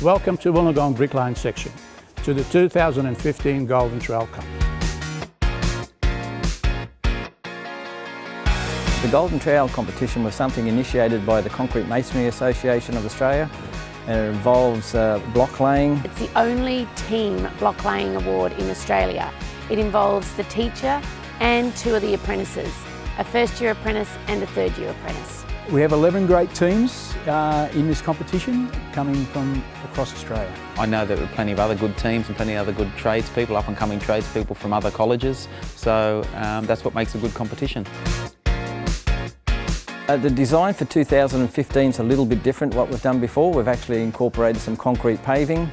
Welcome to Wollongong Brick Lane section, to the 2015 Golden Trail Cup. The Golden Trail competition was something initiated by the Concrete Masonry Association of Australia, and it involves block laying. It's the only team block laying award in Australia. It involves the teacher and 2 of the apprentices, a first-year apprentice and a third-year apprentice. We have 11 great teams in this competition coming from across Australia. I know that there are plenty of other good teams and plenty of other good tradespeople, up-and-coming tradespeople from other colleges, so that's what makes a good competition. The design for 2015 is a little bit different what we've done before. We've actually incorporated some concrete paving.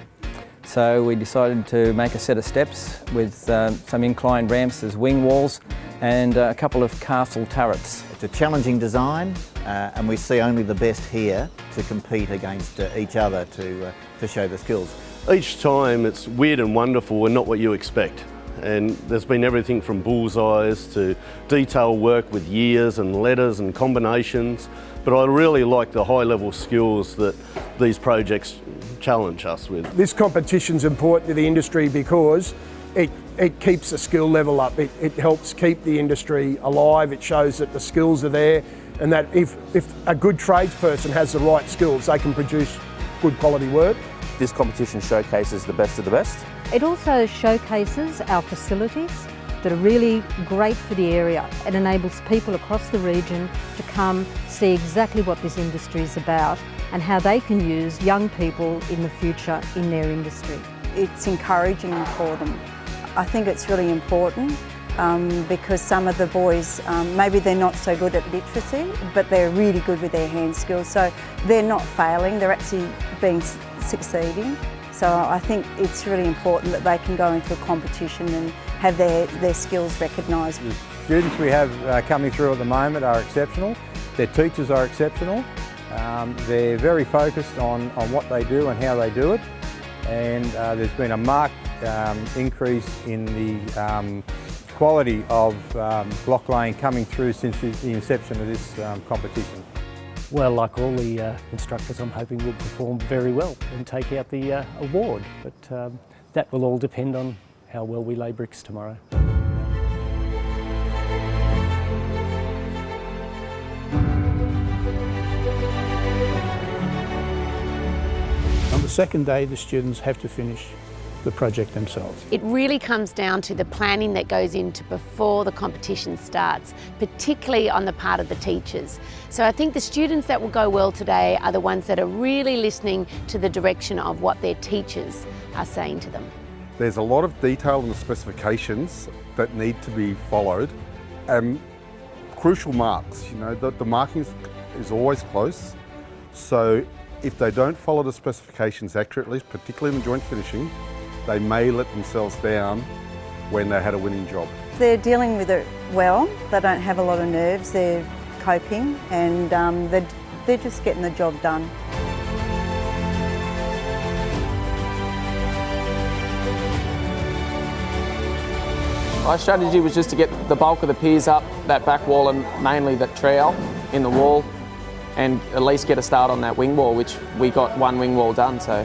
So we decided to make a set of steps with some inclined ramps as wing walls and a couple of castle turrets. It's a challenging design and we see only the best here to compete against each other to show the skills. Each time it's weird and wonderful and not what you expect. And there's been everything from bullseyes to detail work with years and letters and combinations. But I really like the high level skills that these projects challenge us with. This competition's important to the industry because it keeps the skill level up. It helps keep the industry alive. It shows that the skills are there and that if a good tradesperson has the right skills, they can produce good quality work. This competition showcases the best of the best. It also showcases our facilities that are really great for the area. It enables people across the region to come see exactly what this industry is about and how they can use young people in the future in their industry. It's encouraging for them. I think it's really important because some of the boys, maybe they're not so good at literacy, but they're really good with their hand skills. So they're not failing, they're actually succeeding. So I think it's really important that they can go into a competition and have their skills recognised. The students we have coming through at the moment are exceptional. Their teachers are exceptional. They're very focused on what they do and how they do it. And there's been a marked increase in the quality of block laying coming through since the inception of this competition. Well, like all the instructors, I'm hoping will perform very well and take out the award, but that will all depend on how well we lay bricks tomorrow. On the second day, the students have to finish the project themselves. It really comes down to the planning that goes into before the competition starts, particularly on the part of the teachers. So I think the students that will go well today are the ones that are really listening to the direction of what their teachers are saying to them. There's a lot of detail in the specifications that need to be followed and crucial marks. You know, the marking is always close. So if they don't follow the specifications accurately, particularly in the joint finishing, they may let themselves down when they had a winning job. They're dealing with it well, they don't have a lot of nerves, they're coping and they're just getting the job done. My strategy was just to get the bulk of the piers up, that back wall and mainly that trowel in the wall, and at least get a start on that wing wall, which we got one wing wall done. So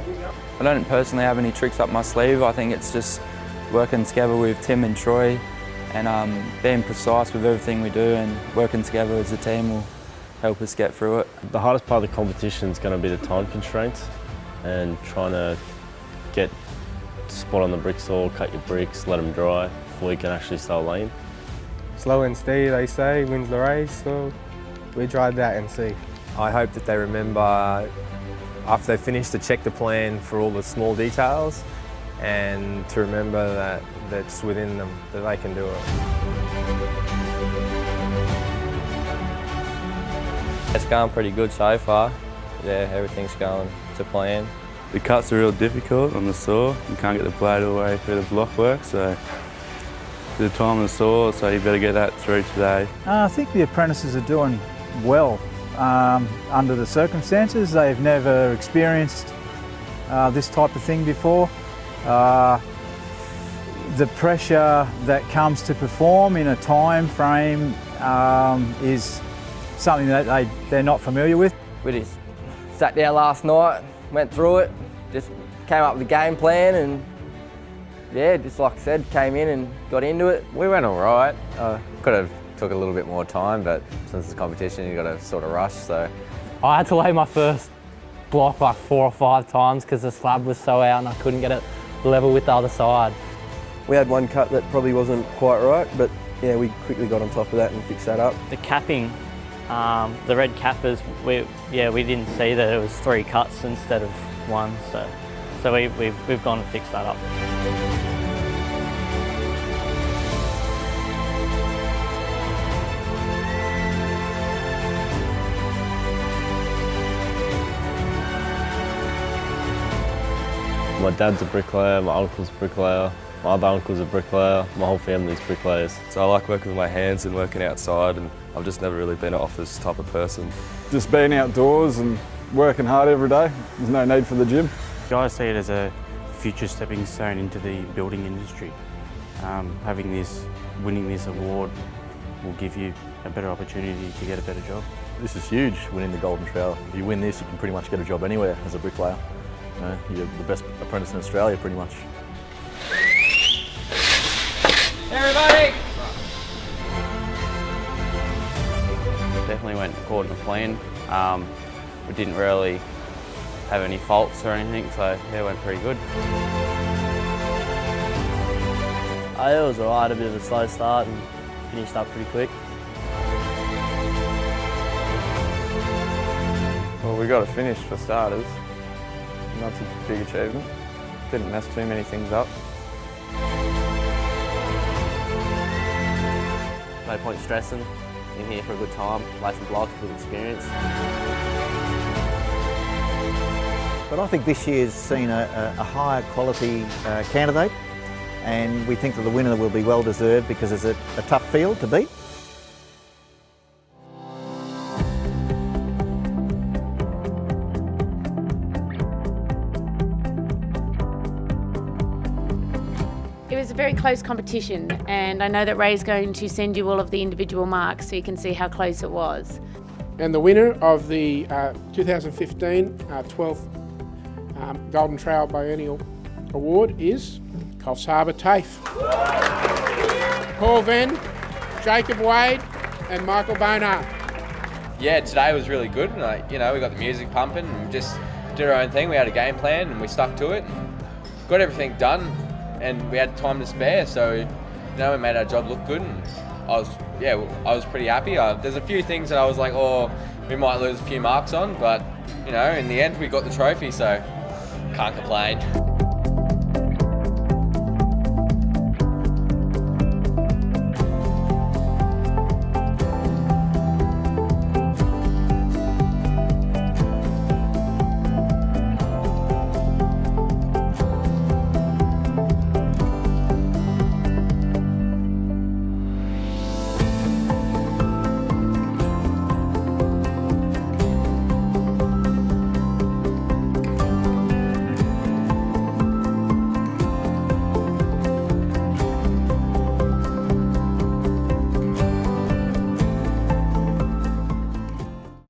I don't personally have any tricks up my sleeve. I think it's just working together with Tim and Troy and being precise with everything we do and working together as a team will help us get through it. The hardest part of the competition is going to be the time constraints and trying to get spot on the brick saw, cut your bricks, let them dry before you can actually start laying. Slow and steady, they say, wins the race, so we tried that and see. I hope that they remember after they finish to check the plan for all the small details and to remember that that's within them, that they can do it. It's going pretty good so far. Yeah, everything's going to plan. The cuts are real difficult on the saw. You can't get the blade all the way through the block work, so the time of the saw, so you better get that through today. I think the apprentices are doing well under the circumstances. They've never experienced this type of thing before. The pressure that comes to perform in a time frame is something that they're not familiar with. We just sat down last night, went through it, Just came up with a game plan and yeah, just like I said, came in and got into it. We went all right. Could have took a little bit more time, but since it's competition, you've got to sort of rush, so. I had to lay my first block like 4 or 5 times because the slab was so out and I couldn't get it level with the other side. We had one cut that probably wasn't quite right, but yeah, we quickly got on top of that and fixed that up. The capping, the red cappers, we didn't see that it was 3 cuts instead of 1, so we've gone and fixed that up. My dad's a bricklayer, my uncle's a bricklayer, my other uncle's a bricklayer, my whole family's bricklayers. So I like working with my hands and working outside, and I've just never really been an office type of person. Just being outdoors and working hard every day. There's no need for the gym. I see it as a future stepping stone into the building industry. Winning this award will give you a better opportunity to get a better job. This is huge, winning the Golden Trowel. If you win this, you can pretty much get a job anywhere as a bricklayer. You're the best apprentice in Australia, pretty much. Everybody! Definitely went according to plan. We didn't really have any faults or anything, so yeah, it went pretty good. It was alright, a bit of a slow start and finished up pretty quick. Well, we got a finish for starters. And that's a big achievement. Didn't mess too many things up. No point stressing. In here for a good time, lay some blocks, good experience. But I think this year's seen a higher quality candidate, and we think that the winner will be well deserved because it's a tough field to beat. It was a very close competition, and I know that Ray's going to send you all of the individual marks so you can see how close it was. And the winner of the 2015 12th Golden Trowel Biennial Award is Coffs Harbour TAFE. Paul Venn, Jacob Wade and Michael Bonar. Yeah, today was really good. And we got the music pumping and we just did our own thing. We had a game plan and we stuck to it. And got everything done and we had time to spare. So, we made our job look good. And I was pretty happy. There's a few things that I was like, we might lose a few marks on, but in the end we got the trophy, so can't complain.